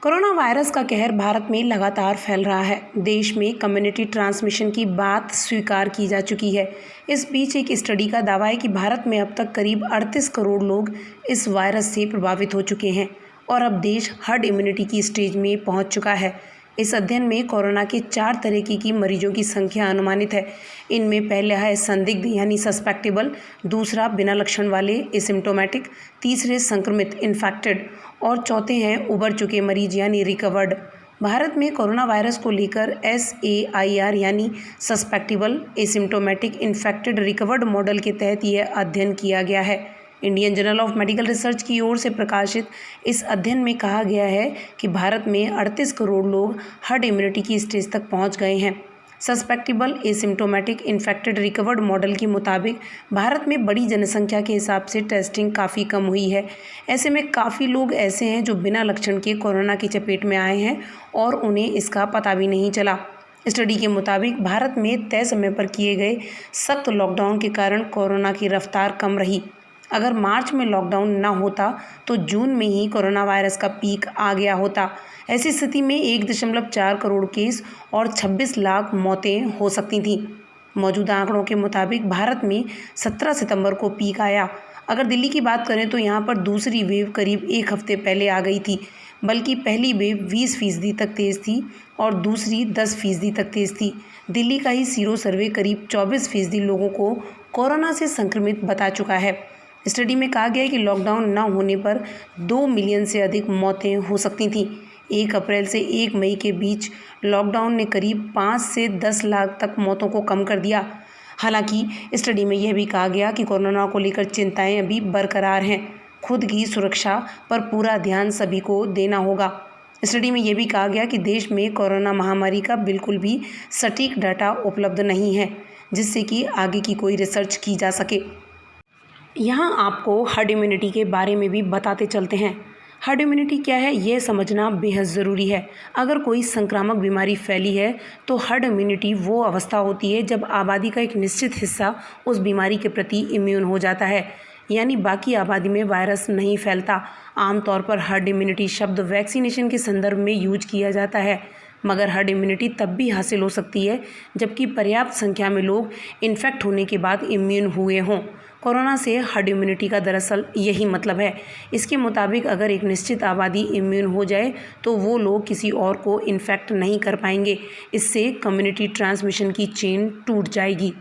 Corona virus का कहर भारत में लगातार फैल रहा है। देश में कम्युनिटी ट्रांसमिशन की बात स्वीकार की जा चुकी है। इस बीच एक स्टडी का दावा है कि भारत में अब तक करीब 38 करोड़ लोग इस वायरस से प्रभावित हो चुके हैं और अब देश हर्ड इम्यूनिटी की स्टेज में पहुंच चुका है। इस अध्ययन में कोरोना के 4 तरह की मरीजों की संख्या अनुमानित है। इनमें पहला है संदिग्ध यानी सस्पेक्टेबल, दूसरा बिना लक्षण वाले एसिम्प्टोमेटिक, तीसरे संक्रमित इन्फेक्टेड और चौथे हैं उभर चुके मरीज यानी रिकवर्ड। भारत में कोरोना वायरस को लेकर SAIR यानी susceptible, asymptomatic, infected, recovered model के तहत यह अध्ययन किया गया है। Indian journal of medical research की ओर से प्रकाशित इस अध्ययन में कहा गया है कि भारत में 38 करोड़ लोग हर्ड इम्यूनिटी की स्टेज तक पहुंच गए हैं। Susceptible, asymptomatic, infected, recovered model के मुताबिक भारत में बड़ी जनसंख्या के हिसाब से टेस्टिंग काफ़ी कम हुई है। ऐसे में काफ़ी लोग ऐसे हैं जो बिना लक्षण के कोरोना की चपेट में आए हैं और उन्हें इसका पता भी नहीं चला। स्टडी के मुताबिक भारत में तय समय पर किए गए सख्त लॉकडाउन के कारण कोरोना की रफ्तार कम रही। अगर मार्च में लॉकडाउन न होता तो जून में ही कोरोना वायरस का पीक आ गया होता। ऐसी स्थिति में 1.4 करोड़ केस और 26 लाख मौतें हो सकती थीं। मौजूदा आंकड़ों के मुताबिक भारत में 17 सितंबर को पीक आया। अगर दिल्ली की बात करें तो यहाँ पर दूसरी वेव करीब एक हफ्ते पहले आ गई थी, बल्कि पहली वेव 20% तक तेज़ थी और दूसरी 10% तक तेज़ थी। दिल्ली का ही सीरो सर्वे करीब 24% लोगों को कोरोना से संक्रमित बता चुका है। स्टडी में कहा गया है कि लॉकडाउन न होने पर 2 मिलियन से अधिक मौतें हो सकती थीं। 1 अप्रैल से 1 मई के बीच लॉकडाउन ने करीब 5 से 10 लाख तक मौतों को कम कर दिया। हालांकि स्टडी में यह भी कहा गया कि कोरोना को लेकर चिंताएं अभी बरकरार हैं। खुद की सुरक्षा पर पूरा ध्यान सभी को देना होगा। स्टडी में यह भी कहा गया कि देश में कोरोना महामारी का बिल्कुल भी सटीक डाटा उपलब्ध नहीं है, जिससे कि आगे की कोई रिसर्च की जा सके। यहाँ आपको हर्ड इम्यूनिटी के बारे में भी बताते चलते हैं। हर्ड इम्यूनिटी क्या है, यह समझना बेहद ज़रूरी है। अगर कोई संक्रामक बीमारी फैली है तो हर्ड इम्यूनिटी वो अवस्था होती है जब आबादी का एक निश्चित हिस्सा उस बीमारी के प्रति इम्यून हो जाता है, यानी बाकी आबादी में वायरस नहीं फैलता। आमतौर पर हर्ड इम्यूनिटी शब्द वैक्सीनेशन के संदर्भ में यूज किया जाता है, मगर हर्ड इम्यूनिटी तब भी हासिल हो सकती है जबकि पर्याप्त संख्या में लोग इन्फेक्ट होने के बाद इम्यून हुए हों। कोरोना से हर्ड इम्यूनिटी का दरअसल यही मतलब है। इसके मुताबिक अगर एक निश्चित आबादी इम्यून हो जाए तो वो लोग किसी और को इन्फेक्ट नहीं कर पाएंगे। इससे कम्युनिटी ट्रांसमिशन की चेन टूट जाएगी।